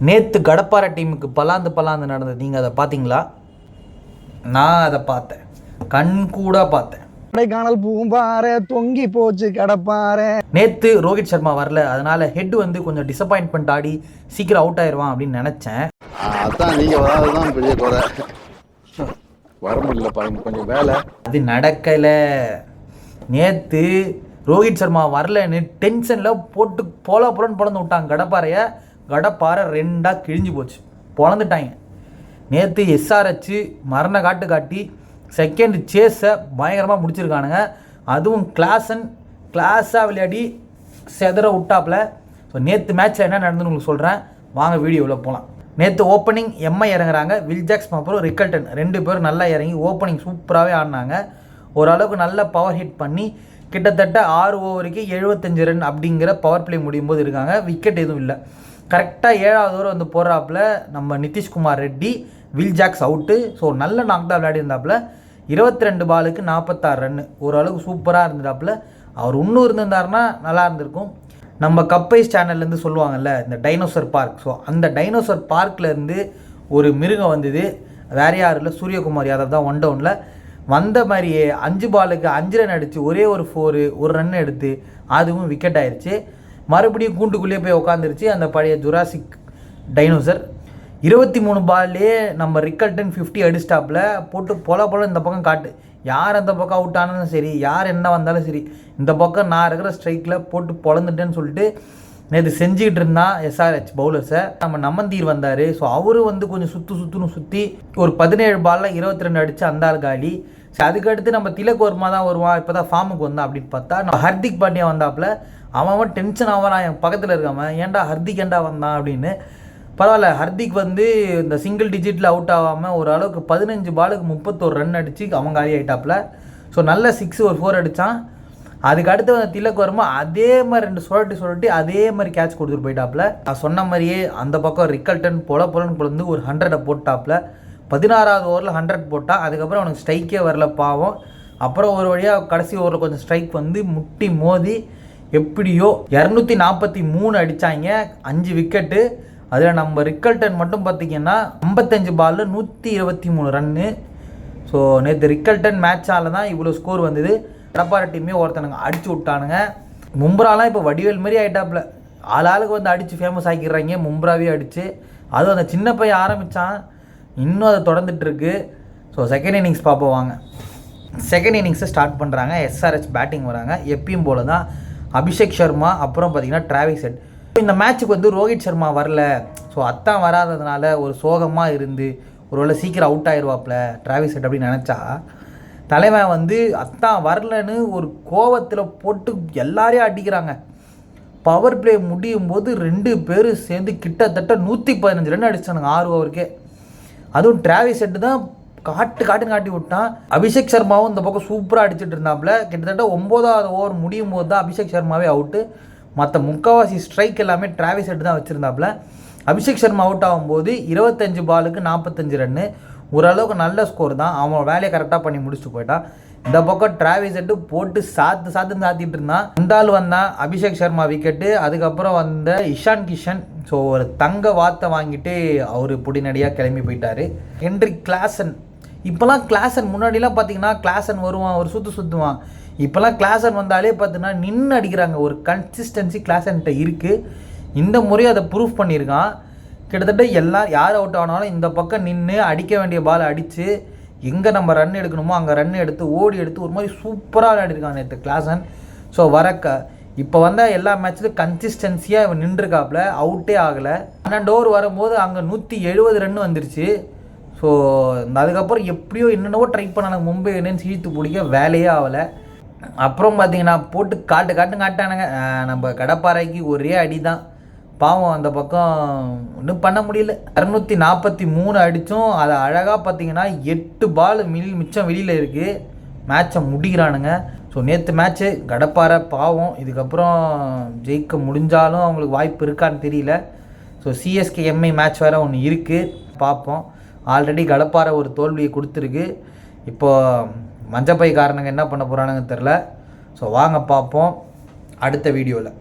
நேற்று கடப்பாறை டீமுக்கு பலாந்து நடந்தது. நீங்கள் அதை பார்த்தீங்களா? நான் அதை பார்த்தேன், கண் கூட பார்த்தேன். கொடைக்கானல் பூம்பாறை தொங்கி போச்சு கடப்பாறை. நேற்று ரோஹித் சர்மா வரல, அதனால ஹெட் வந்து கொஞ்சம் டிசப்பாயின்ட்மெண்ட் ஆடி சீக்கிரம் அவுட் ஆயிடுவான் அப்படின்னு நினச்சேன். அதான் நீங்கள் வராதுதான் பெரிய குறை. வர முடியல பாருங்க, கொஞ்சம் வேலை. அது நடக்கலை. நேற்று ரோஹித் சர்மா வரலன்னு டென்ஷனில் போட்டு பொலன்னு பொழந்து விட்டாங்க கடப்பாறையை. கடப்பாறை ரெண்டாக கிழிஞ்சு போச்சு, பொழந்துட்டாங்க. நேற்று எஸ்ஆர்ஹெச் மரண காட்டி செகண்ட் சேஸை பயங்கரமாக முடிச்சிருக்கானுங்க. அதுவும் கிளாஸாக விளையாடி செதற விட்டாப்புல. ஸோ நேற்று மேட்ச்சில் என்ன நடந்துன்னு உங்களுக்கு சொல்கிறேன், வாங்க வீடியோவில் போகலாம். நேற்று ஓப்பனிங் எம்ஐ இறங்குறாங்க, வில்ஜாக்ஸ் அப்புறம் ரிக்கல்டன் 2 பேரும் நல்லா இறங்கி ஓப்பனிங் சூப்பராகவே ஆடினாங்க. ஓரளவுக்கு நல்ல பவர் ஹிட் பண்ணி கிட்டத்தட்ட 6 ஓவருக்கு 75 ரன் அப்படிங்கிற பவர் பிளே முடியும் போது இருக்காங்க. விக்கெட் எதுவும் இல்லை. கரெக்டாக 7வது ஓவர் வந்து போடுறாப்புல நம்ம Nitish Kumar Reddy, Will Jacks out. So நல்ல நாக் தான் விளையாடி இருந்தாப்புல. 22 பாலுக்கு 46 ரன்னு, ஓரளவுக்கு சூப்பராக இருந்துட்டாப்புல. அவர் இன்னும் இருந்திருந்தாருன்னா நல்லா இருந்திருக்கும். நம்ம கப்பைஸ் சேனல்லேருந்து சொல்லுவாங்கல்ல இந்த டைனோசர் பார்க். ஸோ அந்த டைனோசர் பார்க்லேருந்து ஒரு மிருகம் வந்தது. வேறு யாரும் இல்லை, சூரியகுமார் யாதவ் தான். 1 டவுனில் வந்த மாதிரியே 5 பாலுக்கு 5 ரன் அடித்து ஒரே ஒரு 4 1 ரன் எடுத்து அதுவும் விக்கெட் ஆயிடுச்சு. மறுபடியும் கூண்டுக்குள்ளேயே போய் உட்காந்துருச்சு அந்த பழைய ஜுராசிக் டைனோசர். 23 பால்லே நம்ம ரிக்கல்டன் 50 அடிஸ்டாப்பில் போட்டு போல இந்த பக்கம் காட்டு. யார் அந்த பக்கம் அவுட் ஆனாலும் சரி, யார் என்ன வந்தாலும் சரி, இந்த பக்கம் நான் இருக்கிற ஸ்ட்ரைக்கில் போட்டு பொழந்துட்டேன்னு சொல்லிட்டு நேற்று செஞ்சுக்கிட்டு இருந்தான் எஸ்ஆர்ஹெச் பவுலர்ஸை. நம்ம நமந்தீர் வந்தார். ஸோ அவரு வந்து கொஞ்சம் சுற்றி ஒரு 17 பாலில் 22 அடித்து அந்த ஆள் காலி. அதுக்கடுத்து நம்ம திலக் வர்மா தான் வருவான், இப்போ தான் ஃபார்முக்கு வந்தான் அப்படின்னு பார்த்தா நம்ம ஹர்திக் பாண்டியா வந்தாப்புல. அவன் டென்ஷன் ஆவான், என் பக்கத்தில் இருக்காமன், ஏன்டா ஹர்திக் ஏன்டா வந்தான் அப்படின்னு. பரவாயில்ல, ஹர்திக் வந்து இந்த சிங்கிள் டிஜிட்டில் அவுட் ஆகாமல் ஓரளவுக்கு 15 பாலுக்கு 31 ரன் அடித்து அவன் காலி ஆகிட்டாப்புல. ஸோ நல்ல 6 ஒரு 4 அடித்தான். அதுக்கு அடுத்து வந்து திலக் வர்மா அதே மாதிரி 2 சுழட்டி அதே மாதிரி கேட்ச் கொடுத்துட்டு போயிட்டாப்புல. நான் சொன்ன மாதிரியே அந்த பக்கம் ரிக்கல்டன் பொலன்னு பொழுது ஒரு 100 போட்டாப்புல. 16வது ஓவரில் 100 போட்டான். அதுக்கப்புறம் அவனுக்கு ஸ்ட்ரைக்கே வரல பாவம். அப்புறம் ஒரு வழியாக கடைசி ஓவரில் கொஞ்சம் ஸ்ட்ரைக் வந்து முட்டி மோதி எப்படியோ 243 அடித்தாங்க, 5 விக்கெட்டு. அதில் நம்ம ரிக்கல்டன் மட்டும் பார்த்திங்கன்னா 55 பாலில் 123 ரன்னு. ஸோ நேற்று ரிக்கல்டன் மேட்சால் தான் இவ்வளோ ஸ்கோர் வந்தது. கடப்பாறை டீமே ஒருத்தனுங்க அடிச்சு விட்டானுங்க. மும்ராலாம் இப்போ வடிவேல் மாதிரி ஆகிட்டாப்புல. ஆளுக்கு வந்து அடித்து ஃபேமஸ் ஆக்கிடுறாங்க, மும்ராவே அடித்து. அதுவும் அந்த சின்ன பையன் ஆரம்பித்தான், இன்னும் அதை தொடர்ந்துட்டுருக்கு. ஸோ செகண்ட் இன்னிங்ஸ் பார்ப்போம் வாங்க. செகண்ட் இன்னிங்ஸை ஸ்டார்ட் பண்ணுறாங்க. எஸ்ஆர்ஹெச் பேட்டிங் வராங்க எப்பயும் போல தான். அபிஷேக் சர்மா அப்புறம் பார்த்திங்கன்னா டிராவிஸ் ஹெட். இந்த மேட்ச்சுக்கு வந்து ரோஹித் சர்மா வரல. ஸோ அத்தான் வராததுனால ஒரு சோகமாக இருந்து ஒருவேளை சீக்கிரம் அவுட் ஆயிடுவாப்புல டிராவிஸ் ஹெட் அப்படின்னு நினச்சா, தலைவன் வந்து அத்தான் வரலன்னு ஒரு கோவத்தில் போட்டு எல்லாரையும் அடிக்கிறாங்க. பவர் பிளே முடியும் போது 2 பேரும் சேர்ந்து கிட்டத்தட்ட 115 ரன் அடிச்சானுங்க 6 ஓவருக்கே. அதுவும் டிராவிஸ் ஹெட் தான் காட்டி விட்டான். அபிஷேக் சர்மாவும் இந்த பக்கம் சூப்பராக அடிச்சுட்டு இருந்தாப்புல. கிட்டத்தட்ட 9வது ஓவர் முடியும் போது தான் அபிஷேக் சர்மாவே அவுட்டு. மற்ற முக்கால்வாசி ஸ்ட்ரைக் எல்லாமே டிராவிஸ் ஹெட் தான் வச்சுருந்தாப்புல. அபிஷேக் சர்மா அவுட் ஆகும்போது 25 பாலுக்கு 45 ரன்னு, ஓரளவுக்கு நல்ல ஸ்கோர் தான். அவன் வேலையை கரெக்டாக பண்ணி முடிச்சுட்டு போயிட்டான். இந்த பக்கம் டிராவிஸ் ஹெட்டு போட்டு சாத்திட்டு இருந்தான். அந்த ஆள் வந்தான் அபிஷேக் சர்மா விக்கெட்டு. அதுக்கப்புறம் வந்த இஷான் கிஷன் ஸோ ஒரு தங்க வார்த்தை வாங்கிட்டு அவர் பொடிநடியாக கிளம்பி போயிட்டார். Henrik Klaasen. இப்போலாம் கிளாசன் முன்னாடிலாம் பார்த்தீங்கன்னா கிளாசன் வருவான், ஒரு சுற்றுவான். இப்போலாம் கிளாசன் வந்தாலே பார்த்தீங்கன்னா நின்று அடிக்கிறாங்க. ஒரு கன்சிஸ்டன்சி கிளாசன்கிட்ட இருக்குது. இந்த முறையும் அதை ப்ரூஃப் பண்ணியிருக்கான். கிட்டத்தட்ட யார் அவுட் ஆனாலும் இந்த பக்கம் நின்று அடிக்க வேண்டிய பால் அடித்து எங்கே நம்ம ரன் எடுக்கணுமோ அங்கே ரன் எடுத்து ஓடி எடுத்து ஒரு மாதிரி சூப்பராக விளையாடிருக்காங்க நேற்று கிளாசன். ஸோ இப்போ வந்த எல்லா மேட்ச்லையும் கன்சிஸ்டன்சியாக இவன் நின்றுருக்காப்புல, அவுட்டே ஆகலை. 12 ஓவர் வரும்போது அங்கே 170 ரன் வந்துருச்சு. ஸோ அதுக்கப்புறம் எப்படியோ என்னென்னவோ ட்ரை பண்ணாங்க மும்பை இந்தியன்ஸ், இழுத்து பிடிக்க வேலையே ஆகலை. அப்புறம் பார்த்தீங்கன்னா போட்டு காட்டானுங்க. நம்ம கடப்பாறைக்கு ஒரே அடி தான் பாவம். அந்த பக்கம் ஒன்றும் பண்ண முடியல. 243 அடித்தும் அதை அழகாக பார்த்தீங்கன்னா 8 பால் மிச்சம் வெளியில் இருக்குது. மேட்சை முடிக்கிறானுங்க. ஸோ நேற்று மேட்ச்சு கடப்பாறை பாவம். இதுக்கப்புறம் ஜெயிக்க முடிஞ்சாலும் அவங்களுக்கு வாய்ப்பு இருக்கான்னு தெரியல. ஸோ சிஎஸ்கே எம்ஐ மேட்ச் வேறு ஒன்று இருக்குது, பார்ப்போம். ஆல்ரெடி கடப்பாறை ஒரு தோல்வியை கொடுத்துருக்கு. இப்போது மஞ்சப்பை காரணங்க என்ன பண்ண போகிறானுங்க தெரில. ஸோ வாங்க பார்ப்போம் அடுத்த வீடியோவில்.